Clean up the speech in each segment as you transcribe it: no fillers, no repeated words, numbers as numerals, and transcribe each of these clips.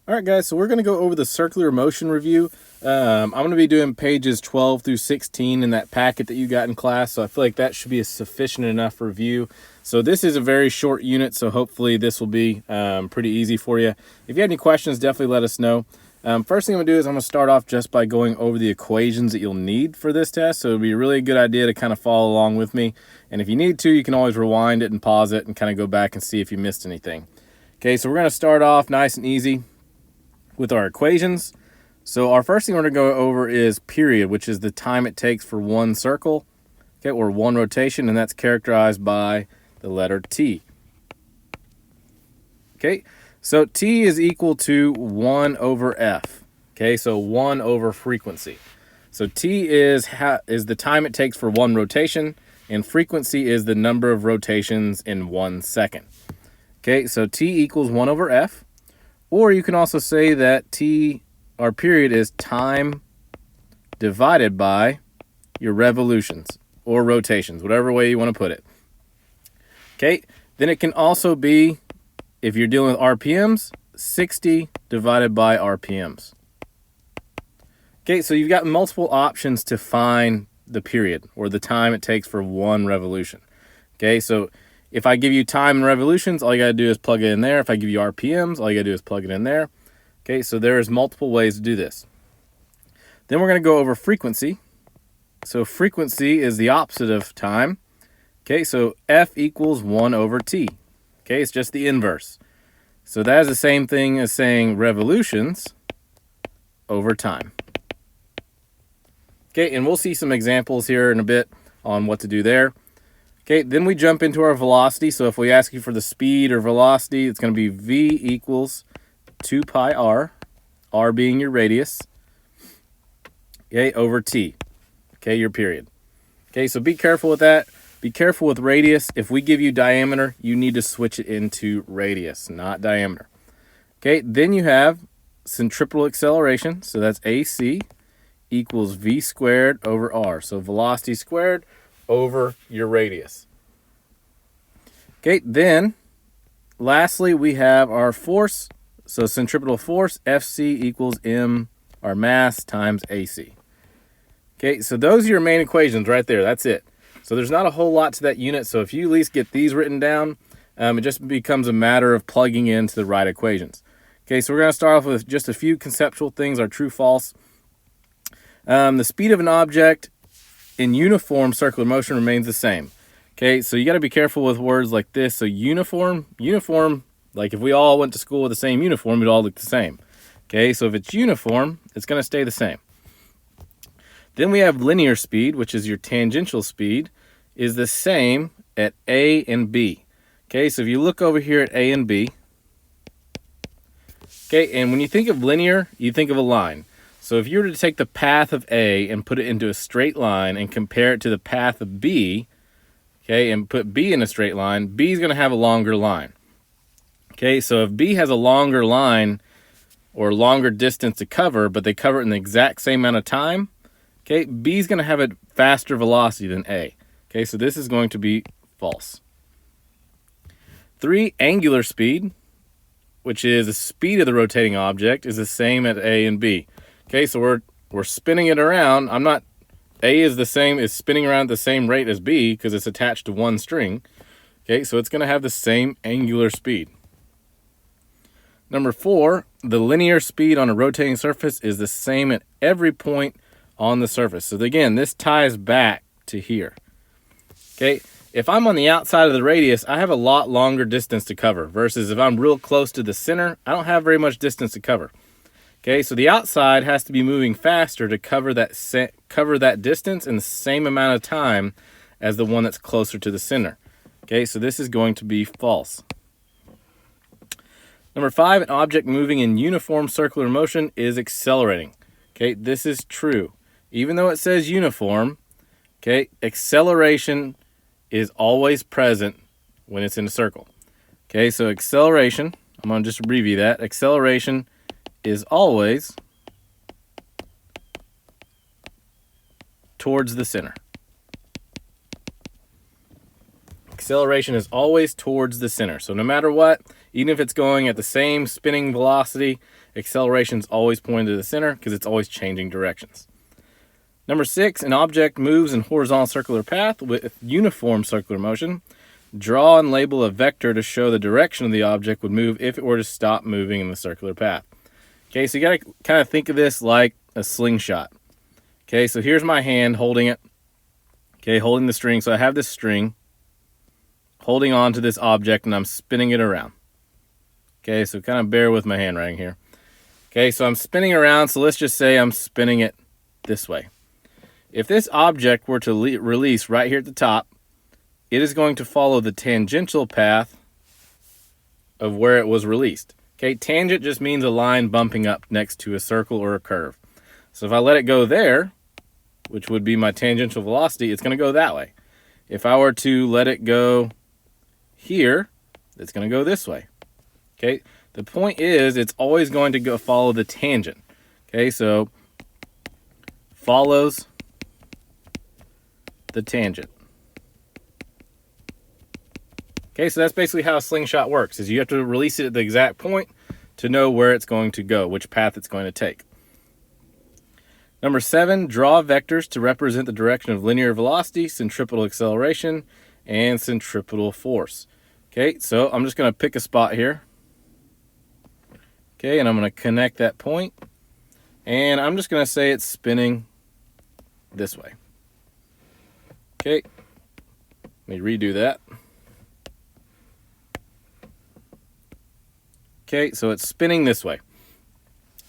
All right, guys, so we're going to go over the circular motion review. I'm going to be doing pages 12 through 16 in that packet that you got in class, so I feel like that should be a sufficient enough review. So this is a very short unit, so hopefully this will be pretty easy for you. If you have any questions, definitely let us know. First thing I'm going to do is I'm going to start off just by going over the equations that you'll need for this test, so it'll be a really good idea to kind of follow along with me. And if you need to, you can always rewind it and pause it and kind of go back and see if you missed anything. Okay, so we're going to start off nice and easy with our equations. So our first thing we're going to go over is period, which is the time it takes for one circle, okay, or one rotation, and that's characterized by the letter T. Okay, so T is equal to 1 over F. Okay, so 1 over frequency. So T is the time it takes for one rotation, and frequency is the number of rotations in 1 second. Okay, so T equals 1 over F. Or you can also say that our period is time divided by your revolutions or rotations, whatever way you want to put it. Okay, then it can also be, if you're dealing with RPMs, 60 divided by RPMs. Okay, so you've got multiple options to find the period or the time it takes for one revolution. Okay, so if I give you time and revolutions, all you got to do is plug it in there. If I give you RPMs, all you got to do is plug it in there. Okay, so there's multiple ways to do this. Then we're going to go over frequency. So frequency is the opposite of time. Okay, so F equals 1 over T. Okay, it's just the inverse. So that is the same thing as saying revolutions over time. Okay, and we'll see some examples here in a bit on what to do there. Okay, then we jump into our velocity. So if we ask you for the speed or velocity, it's going to be V equals 2 pi r, r being your radius, okay, over T, okay, your period. Okay, so be careful with that. Be careful with radius. If we give you diameter, you need to switch it into radius, not diameter. Okay, then you have centripetal acceleration. So that's AC equals V squared over R. So velocity squared over your radius. Okay, then lastly we have our force. So centripetal force, Fc equals m, our mass, times AC. Okay, so those are your main equations right there. That's it. So there's not a whole lot to that unit. So if you at least get these written down, it just becomes a matter of plugging into the right equations. Okay, so we're going to start off with just a few conceptual things, our true, false. The speed of an object in uniform circular motion remains the same. Okay, so you got to be careful with words like this. So uniform, like if we all went to school with the same uniform, it'd all look the same. Okay, so if it's uniform, it's going to stay the same. Then we have linear speed, which is your tangential speed, is the same at A and B. Okay, so if you look over here at A and B, okay, and when you think of linear, you think of a line. So if you were to take the path of A and put it into a straight line and compare it to the path of B, okay, and put B in a straight line, B is going to have a longer line. Okay, so if B has a longer line or longer distance to cover, but they cover it in the exact same amount of time, okay, B is going to have a faster velocity than A. Okay, so this is going to be false. 3, angular speed, which is the speed of the rotating object, is the same at A and B. Okay, so we're spinning it around. A is spinning around at the same rate as B because it's attached to one string. Okay, so it's going to have the same angular speed. Number 4, the linear speed on a rotating surface is the same at every point on the surface. So again, this ties back to here. Okay, if I'm on the outside of the radius, I have a lot longer distance to cover versus if I'm real close to the center, I don't have very much distance to cover. Okay, so the outside has to be moving faster to cover that distance in the same amount of time as the one that's closer to the center. Okay, so this is going to be false. Number 5, an object moving in uniform circular motion is accelerating. Okay, this is true. Even though it says uniform, okay, acceleration is always present when it's in a circle. Okay, so acceleration, I'm going to just abbreviate that. Acceleration is always towards the center. Acceleration is always towards the center. So no matter what, Even if it's going at the same spinning velocity, acceleration is always pointing to the center because it's always changing directions. Number 6, an object moves in horizontal circular path with uniform circular motion. Draw and label a vector to show the direction of the object would move if it were to stop moving in the circular path. Okay, so you got to kind of think of this like a slingshot. Okay, so here's my hand holding it. Okay, holding the string. So I have this string holding on to this object and I'm spinning it around. Okay, so kind of bear with my hand right here. Okay, so I'm spinning around. So let's just say I'm spinning it this way. If this object were to release right here at the top, it is going to follow the tangential path of where it was released. Okay, tangent just means a line bumping up next to a circle or a curve. So if I let it go there, which would be my tangential velocity, it's going to go that way. If I were to let it go here, it's going to go this way. Okay, the point is it's always going to go follow the tangent. Okay, so follows the tangent. Okay, so that's basically how a slingshot works, is you have to release it at the exact point to know where it's going to go, which path it's going to take. Number 7, draw vectors to represent the direction of linear velocity, centripetal acceleration, and centripetal force. Okay, so I'm just going to pick a spot here. Okay, and I'm going to connect that point. And I'm just going to say it's spinning this way. Okay, let me redo that. Okay, so it's spinning this way.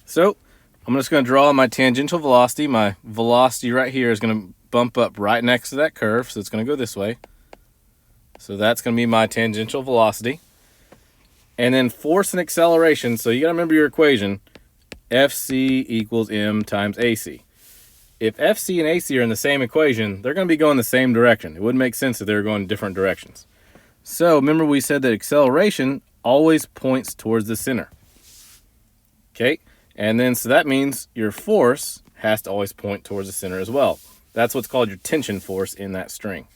So I'm just going to draw my tangential velocity. My velocity right here is going to bump up right next to that curve, so it's going to go this way. So that's going to be my tangential velocity. And then force and acceleration, so you got to remember your equation, Fc equals m times AC. If Fc and AC are in the same equation, they're going to be going the same direction. It wouldn't make sense if they were going different directions. So remember we said that acceleration always points towards the center. Okay, and then so that means your force has to always point towards the center as well. That's what's called your tension force in that string.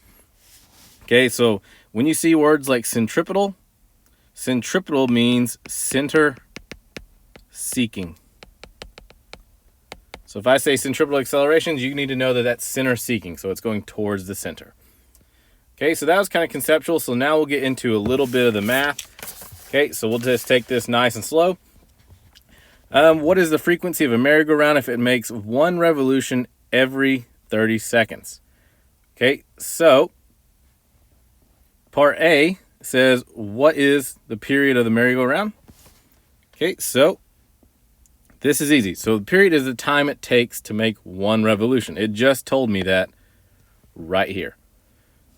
Okay, so when you see words like centripetal, centripetal means center seeking. So if I say centripetal accelerations, you need to know that that's center seeking, so it's going towards the center. Okay, so that was kind of conceptual, so now we'll get into a little bit of the math. Okay, so we'll just take this nice and slow. What is the frequency of a merry-go-round if it makes one revolution every 30 seconds? Okay, so part A says, what is the period of the merry-go-round? Okay, so this is easy. So the period is the time it takes to make one revolution. It just told me that right here.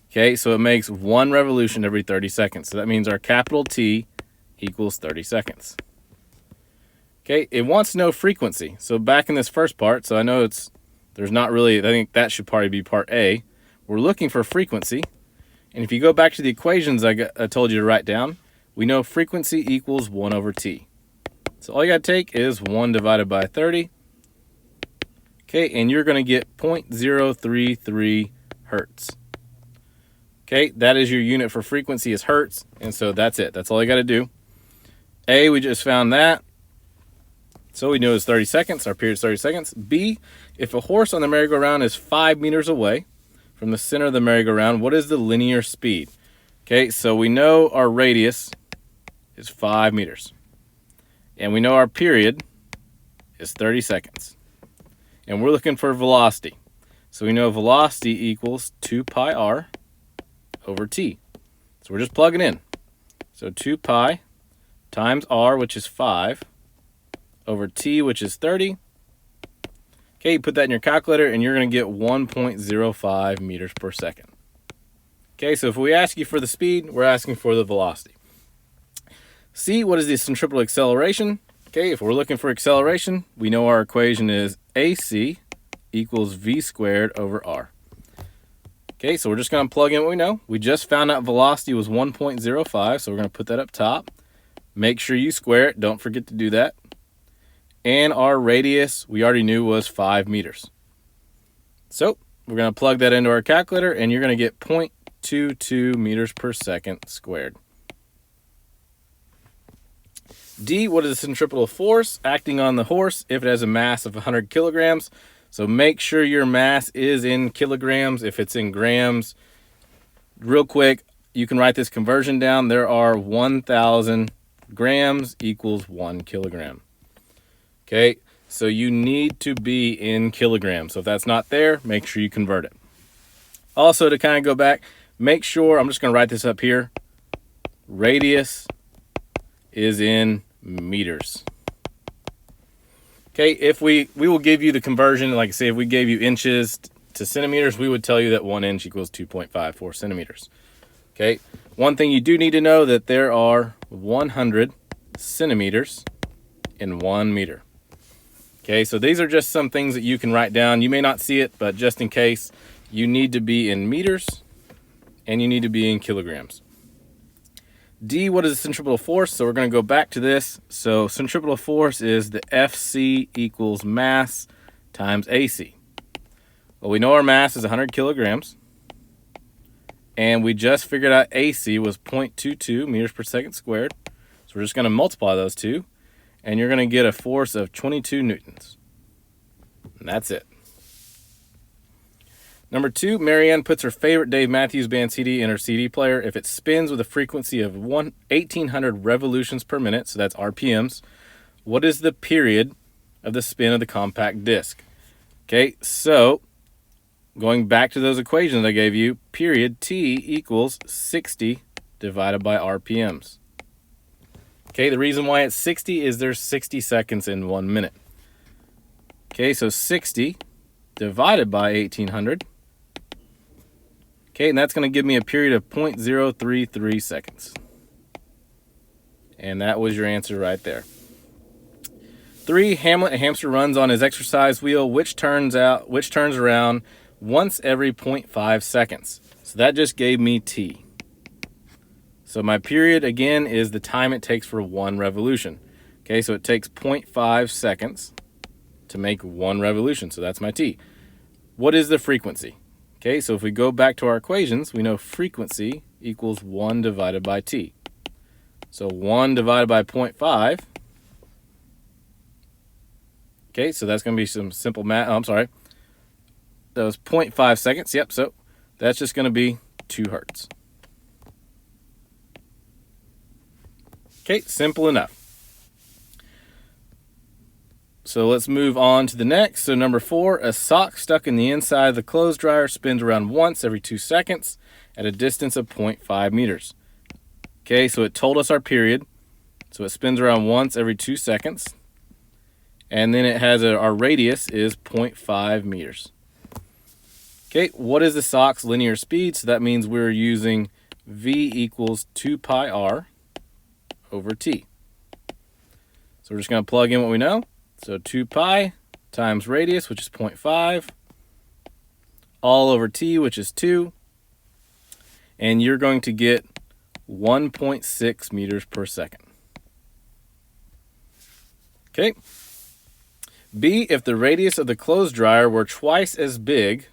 Okay, so it makes one revolution every 30 seconds. So that means our capital T equals 30 seconds. Okay, it wants to know frequency. So back in this first part, so I know there's not really, I think that should probably be part A. We're looking for frequency. And if you go back to the equations I told you to write down, we know frequency equals 1 over T. So all you got to take is 1 divided by 30. Okay, and you're going to get 0.033 hertz. Okay, that is your unit for frequency is hertz, and so that's it. That's all you got to do. A, we just found that. So we know it's 30 seconds. Our period is 30 seconds. B, if a horse on the merry-go-round is 5 meters away from the center of the merry-go-round, what is the linear speed? Okay, so we know our radius is 5 meters. And we know our period is 30 seconds. And we're looking for velocity. So we know velocity equals 2 pi r over t. So we're just plugging in. So 2 pi times r, which is 5, over t, which is 30. Okay, you put that in your calculator, and you're going to get 1.05 meters per second. Okay, so if we ask you for the speed, we're asking for the velocity. C, what is the centripetal acceleration? Okay, if we're looking for acceleration, we know our equation is AC equals v squared over r. Okay, so we're just going to plug in what we know. We just found out velocity was 1.05, so we're going to put that up top. Make sure you square it. Don't forget to do that. And our radius, we already knew, was 5 meters. So we're going to plug that into our calculator, and you're going to get 0.22 meters per second squared. D, what is the centripetal force acting on the horse if it has a mass of 100 kilograms? So make sure your mass is in kilograms. If it's in grams, real quick, you can write this conversion down. There are 1,000 grams equals 1 kilogram. Okay, so you need to be in kilograms. So if that's not there, make sure you convert it. Also, to kind of go back, make sure, I'm just going to write this up here, radius is in meters. Okay, if we will give you the conversion, like I say, if we gave you inches to centimeters, we would tell you that 1 inch equals 2.54 centimeters. Okay, one thing you do need to know that there are 100 centimeters in 1 meter. Okay, so these are just some things that you can write down. You may not see it, but just in case, you need to be in meters and you need to be in kilograms. D, what is the centripetal force? So we're going to go back to this. So centripetal force is the FC equals mass times AC. Well, we know our mass is 100 kilograms. And we just figured out AC was 0.22 meters per second squared. So we're just going to multiply those two. And you're going to get a force of 22 newtons. And that's it. Number 2, Marianne puts her favorite Dave Matthews Band CD in her CD player. If it spins with a frequency of 1,800 revolutions per minute, so that's RPMs, what is the period of the spin of the compact disc? Okay, so going back to those equations I gave you, period T equals 60 divided by RPMs. Okay, the reason why it's 60 is there's 60 seconds in 1 minute. Okay, so 60 divided by 1,800. Okay, and that's going to give me a period of 0.033 seconds. And that was your answer right there. 3, Hamlet, a hamster runs on his exercise wheel, which turns around once every 0.5 seconds. So that just gave me T. So my period, again, is the time it takes for 1 revolution. Okay, so it takes 0.5 seconds to make 1 revolution. So that's my T. What is the frequency? Okay, so if we go back to our equations, we know frequency equals 1 divided by T. So 1 divided by 0.5. Okay, so that's going to be some simple math. Oh, I'm sorry. That was 0.5 seconds. Yep, so that's just going to be 2 hertz. Okay, simple enough. So let's move on to the next. So number 4, a sock stuck in the inside of the clothes dryer spins around once every 2 seconds at a distance of 0.5 meters. Okay, so it told us our period. So it spins around once every 2 seconds. And then it has our radius is 0.5 meters. Okay, what is the sock's linear speed? So that means we're using V equals 2 pi r over t. So we're just going to plug in what we know. So 2 pi times radius, which is 0.5, all over t, which is 2. And you're going to get 1.6 meters per second. Okay. B, if the radius of the clothes dryer were twice as big,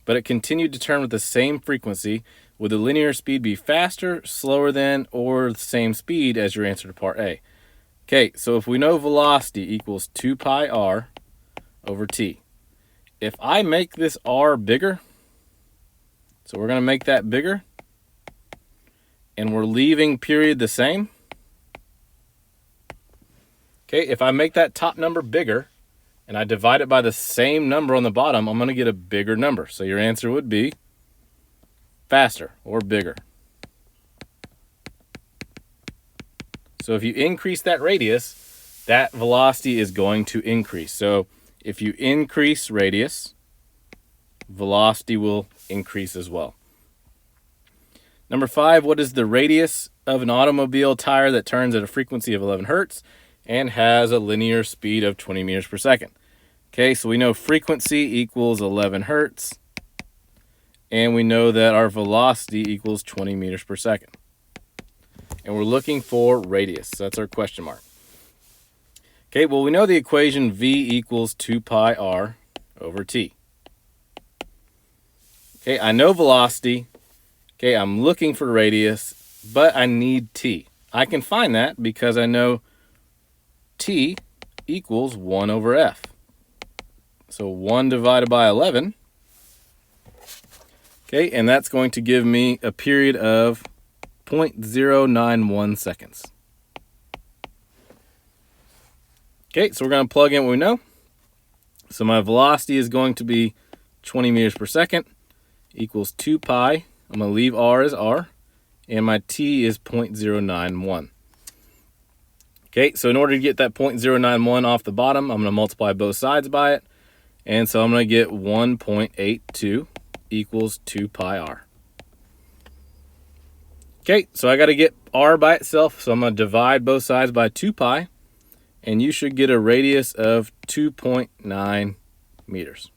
but it continued to turn with the same frequency, would the linear speed be faster, slower than, or the same speed as your answer to part A? Okay, so if we know velocity equals 2 pi r over t, if I make this r bigger, so we're going to make that bigger, and we're leaving period the same. Okay, if I make that top number bigger, and I divide it by the same number on the bottom, I'm going to get a bigger number. So your answer would be faster or bigger. So if you increase that radius, that velocity is going to increase. So if you increase radius, velocity will increase as well. Number 5, what is the radius of an automobile tire that turns at a frequency of 11 hertz and has a linear speed of 20 meters per second? Okay, so we know frequency equals 11 hertz, and we know that our velocity equals 20 meters per second. And we're looking for radius. So that's our question mark. Okay, well, we know the equation V equals 2 pi r over t. Okay, I know velocity. Okay, I'm looking for radius, but I need t. I can find that because I know t equals 1 over f. So 1 divided by 11. Okay, and that's going to give me a period of 0.091 seconds. Okay, so we're going to plug in what we know. So my velocity is going to be 20 meters per second equals 2 pi. I'm going to leave r as r. And my t is 0.091. Okay, so in order to get that 0.091 off the bottom, I'm going to multiply both sides by it. And so I'm going to get 1.82 equals 2 pi r. Okay, so I got to get r by itself, so I'm going to divide both sides by 2 pi. And you should get a radius of 2.9 meters.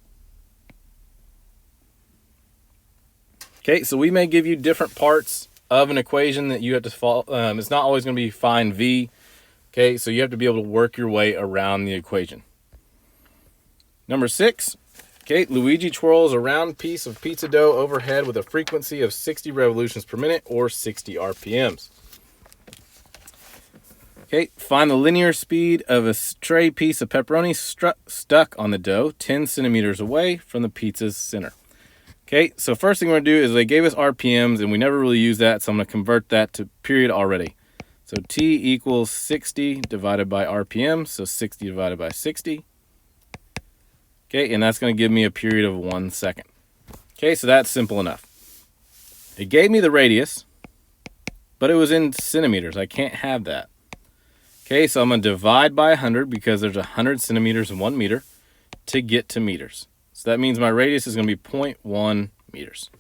Okay, so we may give you different parts of an equation that you have to follow. It's not always going to be find v. Okay, so you have to be able to work your way around the equation. Number 6. Okay, Luigi twirls a round piece of pizza dough overhead with a frequency of 60 revolutions per minute or 60 RPMs. Okay, find the linear speed of a stray piece of pepperoni stuck on the dough 10 centimeters away from the pizza's center. Okay, so first thing we're going to do is they gave us RPMs and we never really use that, so I'm going to convert that to period already. So t equals 60 divided by RPM, so 60 divided by 60. Okay, and that's going to give me a period of 1 second. Okay, so that's simple enough. It gave me the radius, but it was in centimeters. I can't have that. Okay, so I'm going to divide by 100 because there's 100 centimeters in 1 meter to get to meters. So that means my radius is going to be 0.1 meters.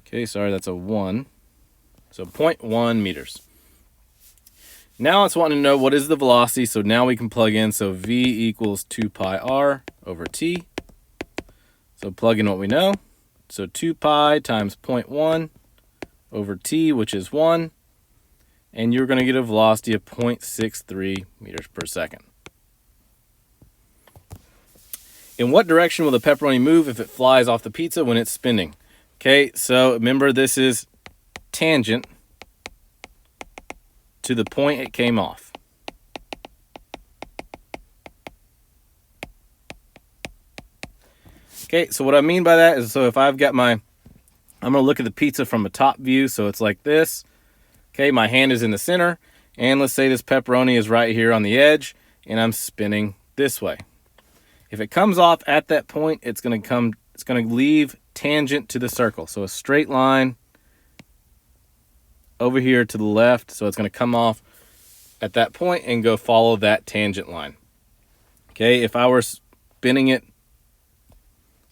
Okay, sorry, that's a 1. So 0.1 meters. Now it's wanting to know what is the velocity, so now we can plug in. So v equals 2 pi r over t. So plug in what we know. So 2 pi times 0.1 over t, which is 1. And you're going to get a velocity of 0.63 meters per second. In what direction will the pepperoni move if it flies off the pizza when it's spinning? Okay, so remember this is tangent to the point it came off. Okay, so what I mean by that is, so if I've got I'm going to look at the pizza from a top view, so it's like this. Okay, my hand is in the center, and let's say this pepperoni is right here on the edge, and I'm spinning this way. If it comes off at that point, it's going to leave tangent to the circle. So a straight line over here to the left, so it's going to come off at that point and go follow that tangent line. Okay, if I were spinning it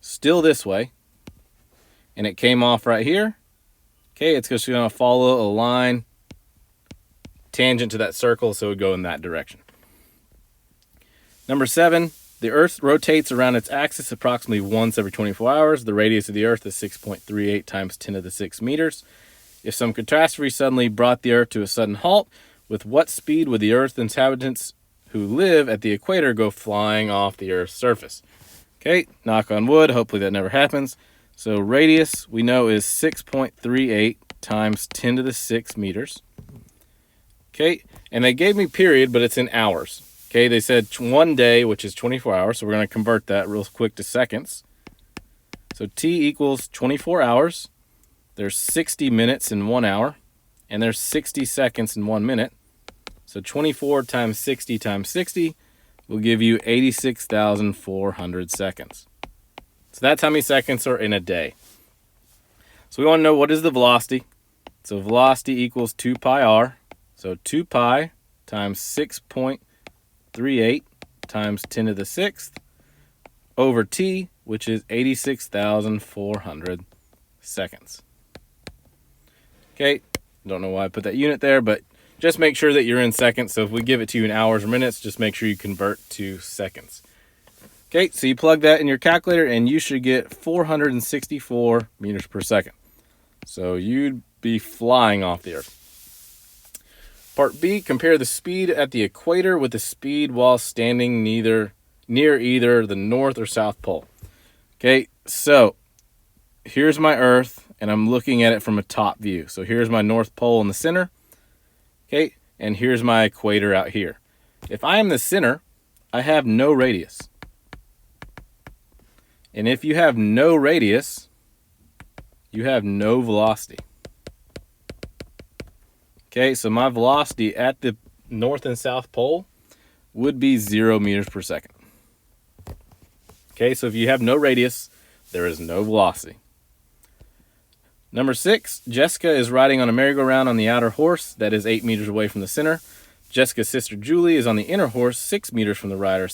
still this way, and it came off right here, okay, it's just going to follow a line tangent to that circle, so it would go in that direction. Number 7, the Earth rotates around its axis approximately once every 24 hours. The radius of the Earth is 6.38 times 10 to the 6 meters. If some catastrophe suddenly brought the Earth to a sudden halt, with what speed would the Earth's inhabitants who live at the equator go flying off the Earth's surface? Okay, knock on wood, hopefully that never happens. So radius we know is 6.38 times 10 to the 6 meters. Okay, and they gave me period, but it's in hours. Okay, they said 1 day, which is 24 hours, so we're going to convert that real quick to seconds. So t equals 24 hours. There's 60 minutes in 1 hour, and there's 60 seconds in 1 minute. So 24 times 60 will give you 86,400 seconds. So that's how many seconds are in a day. So we want to know what is the velocity. So velocity equals 2 pi r. So 2 pi times 6.38 times 10 to the 6th over t, which is 86,400 seconds. Okay, don't know why I put that unit there, but just make sure that you're in seconds. So if we give it to you in hours or minutes, just make sure you convert to seconds. Okay, so you plug that in your calculator and you should get 464 meters per second. So you'd be flying off the Earth. Part B, compare the speed at the equator with the speed while standing near either the North or South Pole. Okay, so here's my Earth, and I'm looking at it from a top view. So here's my North Pole in the center. Okay, and here's my equator out here. If I am the center, I have no radius. And if you have no radius, you have no velocity. Okay, so my velocity at the north and south pole would be 0 meters per second. Okay, so if you have no radius, there is no velocity. Number 6, Jessica is riding on a merry-go-round on the outer horse that is 8 meters away from the center. Jessica's sister Julie is on the inner horse 6 meters from the ride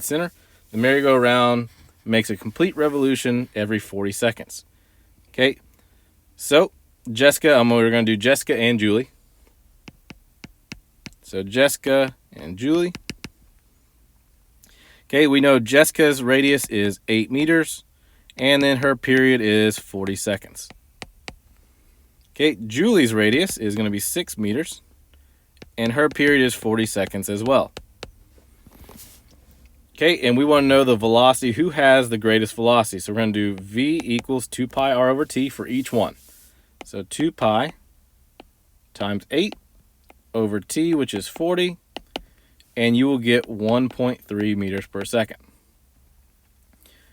center. The merry-go-round makes a complete revolution every 40 seconds. Okay, so Jessica, we're going to do Jessica and Julie. So Jessica and Julie. Okay, we know Jessica's radius is 8 meters, and then her period is 40 seconds. Okay, Julie's radius is going to be 6 meters, and her period is 40 seconds as well. Okay, and we want to know the velocity. Who has the greatest velocity? So we're going to do V equals 2 pi r over t for each one. So 2 pi times 8 over t, which is 40, and you will get 1.3 meters per second.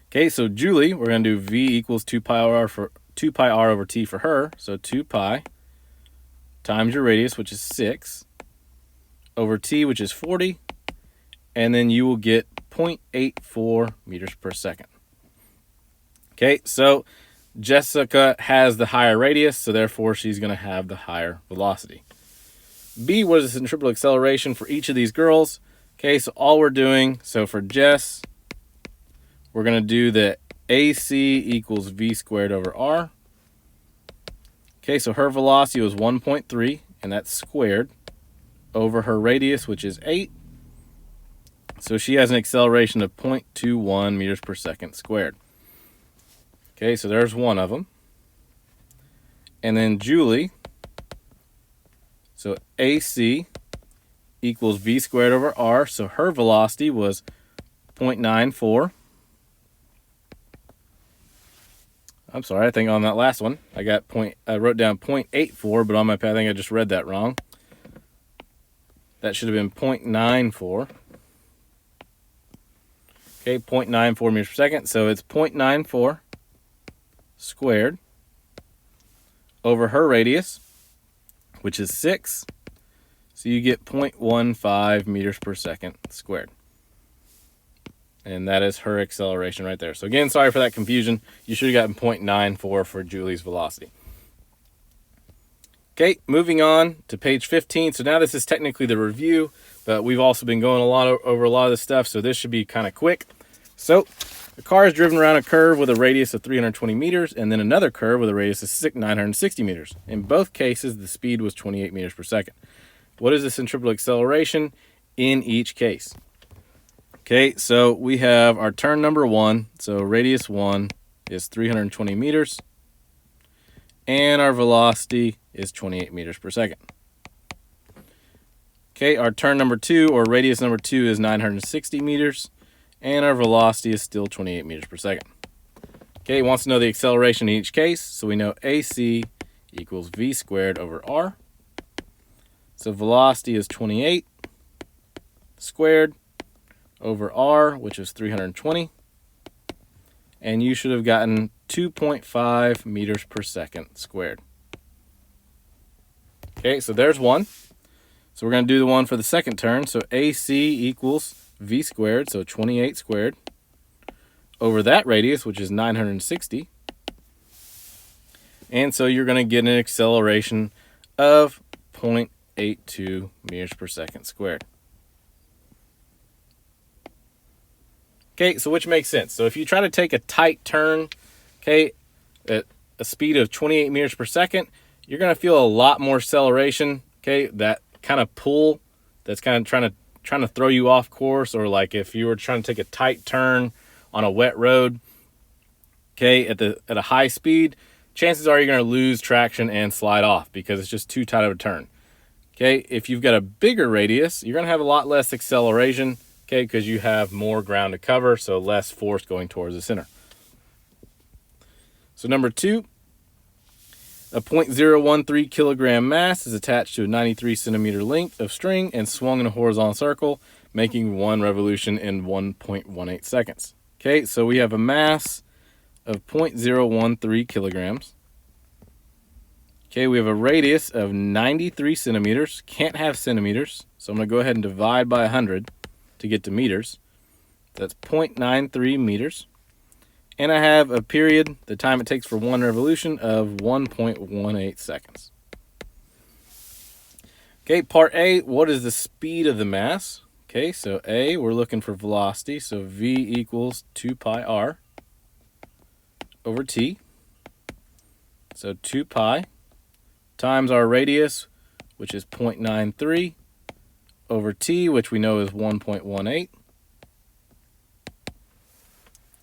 Okay, so Julie, we're going to do V equals 2 pi r over t for her. So 2 pi times your radius, which is 6, over t, which is 40, and then you will get 0.84 meters per second. Okay, so Jessica has the higher radius, so therefore she's going to have the higher velocity. B, what is the centripetal acceleration for each of these girls? Okay, so all we're doing, so for Jess, we're going to do the AC equals V squared over R. Okay, so her velocity was 1.3, and that's squared, over her radius, which is 8. So she has an acceleration of 0.21 meters per second squared. Okay, so there's one of them. And then Julie, so AC equals V squared over R. So her velocity was 0.94. I'm sorry, I think on that last one, I wrote down 0.84, but on my pad, I think I just read that wrong. That should have been 0.94. Okay, 0.94 meters per second. So it's 0.94 squared over her radius, which is 6. So you get 0.15 meters per second squared. And that is her acceleration right there. So again, sorry for that confusion. You should have gotten 0.94 for Julie's velocity. Okay, moving on to page 15. So now this is technically the review, but we've also been going over a lot of this stuff, so this should be kind of quick. So the car is driven around a curve with a radius of 320 meters, and then another curve with a radius of 960 meters. In both cases, the speed was 28 meters per second. What is the centripetal acceleration in each case? Okay, so we have our turn number 1. So radius 1 is 320 meters, and our velocity is 28 meters per second. Okay, our turn number 2, or radius number 2, is 960 meters, and our velocity is still 28 meters per second. Okay, it wants to know the acceleration in each case, so we know AC equals V squared over R. So velocity is 28 squared over R, which is 320. And you should have gotten 2.5 meters per second squared. Okay, so there's one. So we're going to do the one for the second turn. So AC equals V squared, so 28 squared, over that radius, which is 960. And so you're going to get an acceleration of 0.82 meters per second squared. Okay, so which makes sense. So if you try to take a tight turn, okay, at a speed of 28 meters per second, you're going to feel a lot more acceleration, okay, that kind of pull that's kind of trying to throw you off course, or like if you were trying to take a tight turn on a wet road, okay, at a high speed, chances are you're going to lose traction and slide off because it's just too tight of a turn. Okay, if you've got a bigger radius, you're going to have a lot less acceleration, okay, because you have more ground to cover, so less force going towards the center. So number 2, A 0.013 kilogram mass is attached to a 93 centimeter length of string and swung in a horizontal circle, making 1 revolution in 1.18 seconds. Okay, so we have a mass of 0.013 kilograms. Okay, we have a radius of 93 centimeters. Can't have centimeters, so I'm going to go ahead and divide by 100 to get to meters. That's 0.93 meters. And I have a period, the time it takes for 1 revolution, of 1.18 seconds. Okay, part A, what is the speed of the mass? Okay, so A, we're looking for velocity, so V equals 2 pi r over t. So 2 pi times our radius, which is 0.93, over t, which we know is 1.18.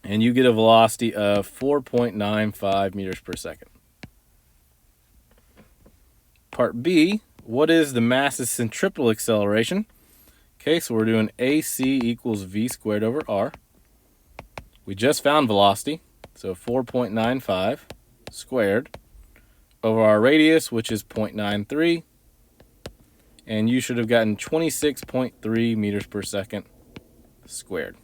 And you get a velocity of 4.95 meters per second. Part B, what is the mass's centripetal acceleration? Okay, so we're doing AC equals V squared over R. We just found velocity, so 4.95 squared over our radius, which is 0.93. And you should have gotten 26.3 meters per second squared.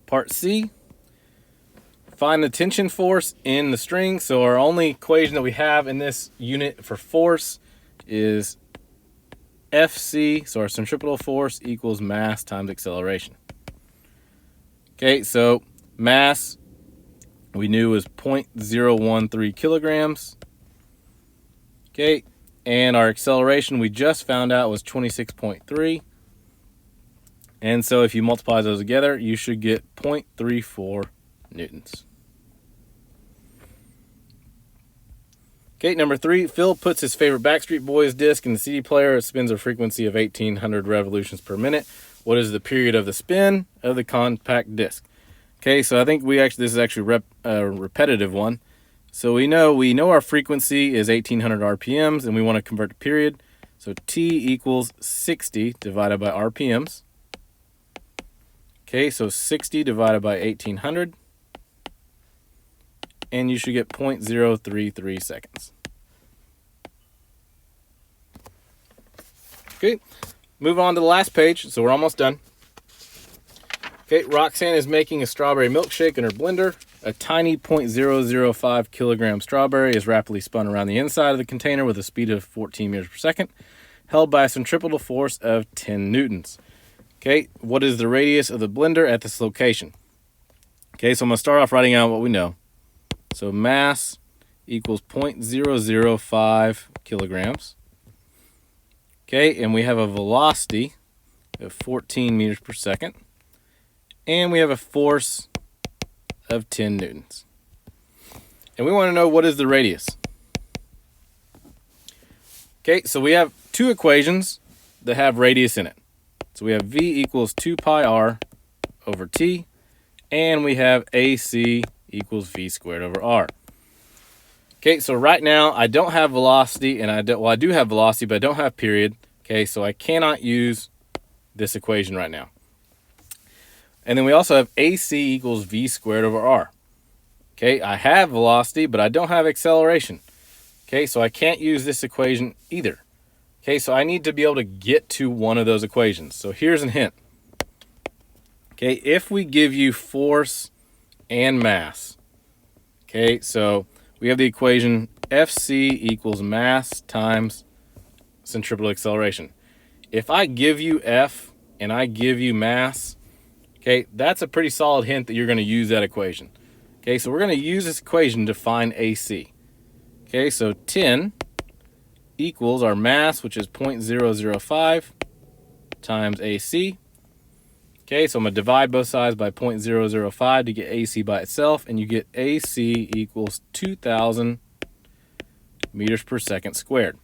Part C, find the tension force in the string. So our only equation that we have in this unit for force is FC, so our centripetal force equals mass times acceleration. Okay, so mass we knew was 0.013 kilograms. Okay, and our acceleration we just found out was 26.3. And so if you multiply those together, you should get 0.34 newtons. Okay, number 3, Phil puts his favorite Backstreet Boys disc in the CD player. It spins a frequency of 1,800 revolutions per minute. What is the period of the spin of the compact disc? Okay, so I think this is actually a repetitive one. So we know our frequency is 1,800 RPMs, and we want to convert to period. So T equals 60 divided by RPMs. Okay, so 60 divided by 1,800, and you should get 0.033 seconds. Okay, move on to the last page, so we're almost done. Okay, Roxanne is making a strawberry milkshake in her blender. A tiny 0.005 kilogram strawberry is rapidly spun around the inside of the container with a speed of 14 meters per second, held by a centripetal force of 10 newtons. Okay, what is the radius of the blender at this location? Okay, so I'm going to start off writing out what we know. So mass equals 0.005 kilograms. Okay, and we have a velocity of 14 meters per second. And we have a force of 10 newtons. And we want to know what is the radius. Okay, so we have 2 equations that have radius in it. So we have V equals 2 pi r over t, and we have AC equals V squared over r. Okay, so right now I don't have velocity, and I do have velocity, but I don't have period. Okay, so I cannot use this equation right now. And then we also have AC equals V squared over r. Okay, I have velocity, but I don't have acceleration. Okay, so I can't use this equation either. Okay, so I need to be able to get to one of those equations. So here's a hint. Okay, if we give you force and mass, okay, so we have the equation FC equals mass times centripetal acceleration. If I give you F and I give you mass, okay, that's a pretty solid hint that you're going to use that equation. Okay, so we're going to use this equation to find AC. Okay, so 10 equals our mass, which is 0.005 times AC. Okay, so I'm going to divide both sides by 0.005 to get AC by itself, and you get AC equals 2,000 meters per second squared.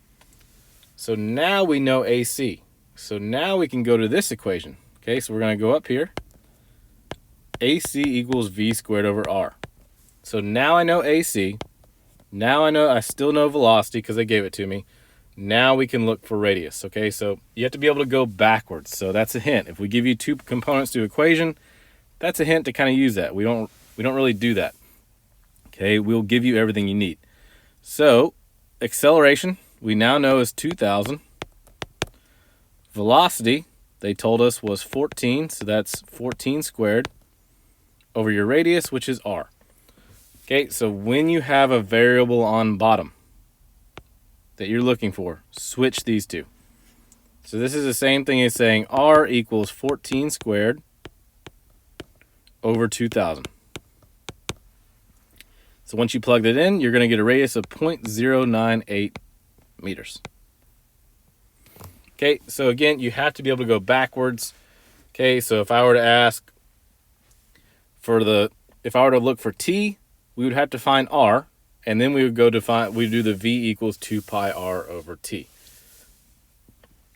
So now we know AC. So now we can go to this equation. Okay, so we're going to go up here. AC equals V squared over R. So now I know AC. Now I still know velocity because they gave it to me. Now we can look for radius. Okay, so you have to be able to go backwards. So that's a hint. If we give you 2 components to equation, that's a hint to kind of use that. We don't really do that. Okay, we'll give you everything you need. So, acceleration, we now know is 2,000. Velocity, they told us was 14, so that's 14 squared over your radius, which is r. Okay, so when you have a variable on bottom that you're looking for, switch these two. So this is the same thing as saying r equals 14 squared over 2,000. So once you plug that in, you're going to get a radius of 0.098 meters. Okay, so again, you have to be able to go backwards. Okay, so if I were to ask if I were to look for t, we would have to find r, and then we would go to we'd do the v equals 2 pi r over t.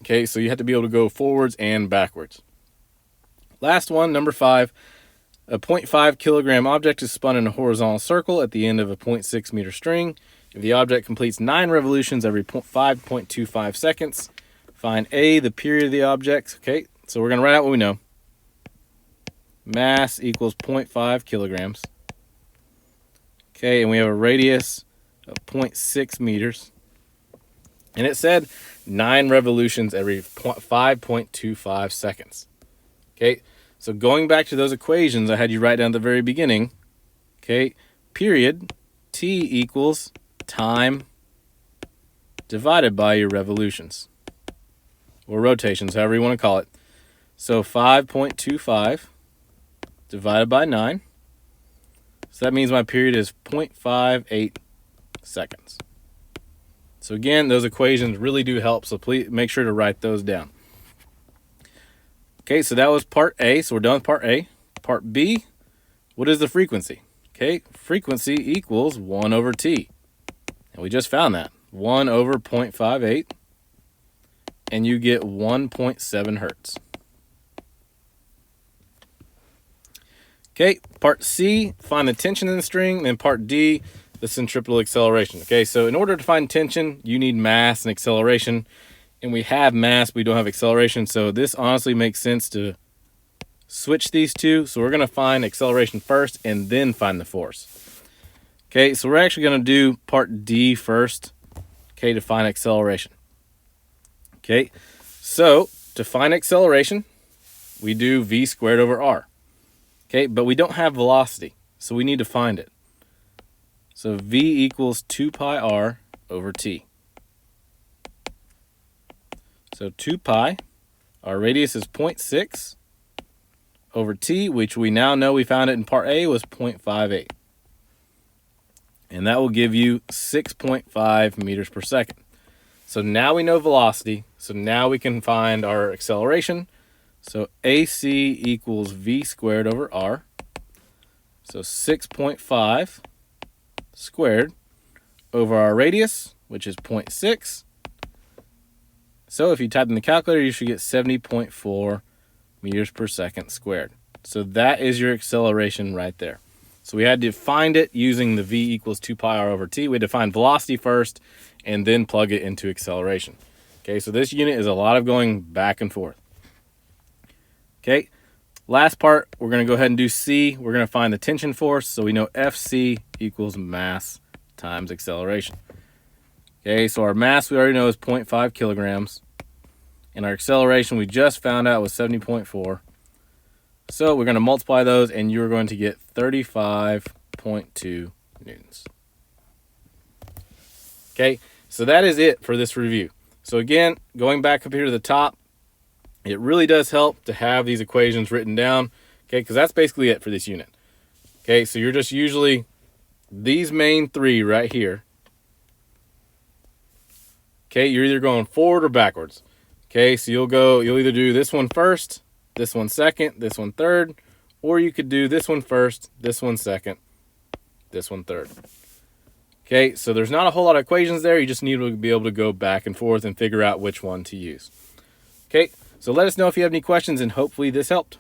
Okay, so you have to be able to go forwards and backwards. Last one, number 5. A 0.5 kilogram object is spun in a horizontal circle at the end of a 0.6 meter string. If the object completes 9 revolutions every 5.25 seconds, find A, the period of the object. Okay, so we're going to write out what we know. Mass equals 0.5 kilograms. Okay, and we have a radius of 0.6 meters. And it said 9 revolutions every 5.25 seconds. Okay, so going back to those equations I had you write down at the very beginning. Okay, period, t equals time divided by your revolutions. Or rotations, however you want to call it. So 5.25 divided by 9. So that means my period is 0.58 seconds. So again, those equations really do help, so please make sure to write those down. Okay, so that was part A, so we're done with part A. Part B, what is the frequency? Okay, frequency equals 1 over t. And we just found that. 1 over 0.58, and you get 1.7 hertz. Okay, part C, find the tension in the string. Then part D, the centripetal acceleration. Okay, so in order to find tension, you need mass and acceleration. And we have mass, we don't have acceleration. So this honestly makes sense to switch these two. So we're going to find acceleration first and then find the force. Okay, so we're actually going to do part D first, okay, to find acceleration. Okay, so to find acceleration, we do v squared over r. Okay, but we don't have velocity, so we need to find it. So v equals 2 pi r over t. So 2 pi, our radius is 0.6 over t, which we now know we found it in part A was 0.58. And that will give you 6.5 meters per second. So now we know velocity, so now we can find our acceleration. So AC equals v squared over r. So 6.5 squared over our radius, which is 0.6. So if you type in the calculator, you should get 70.4 meters per second squared. So that is your acceleration right there. So we had to find it using the v equals 2 pi r over t. We had to find velocity first and then plug it into acceleration. Okay, so this unit is a lot of going back and forth. Okay, last part, we're going to go ahead and do C. We're going to find the tension force. So we know FC equals mass times acceleration. Okay, so our mass we already know is 0.5 kilograms. And our acceleration we just found out was 70.4. So we're going to multiply those and you're going to get 35.2 newtons. Okay, so that is it for this review. So again, going back up here to the top, it really does help to have these equations written down, okay, because that's basically it for this unit. Okay, so you're just usually these main three right here. Okay, you're either going forward or backwards. Okay, so you'll either do this one first, this one second, this one third, or you could do this one first, this one second, this one third. Okay, so there's not a whole lot of equations there. You just need to be able to go back and forth and figure out which one to use. Okay, so let us know if you have any questions, and hopefully this helped.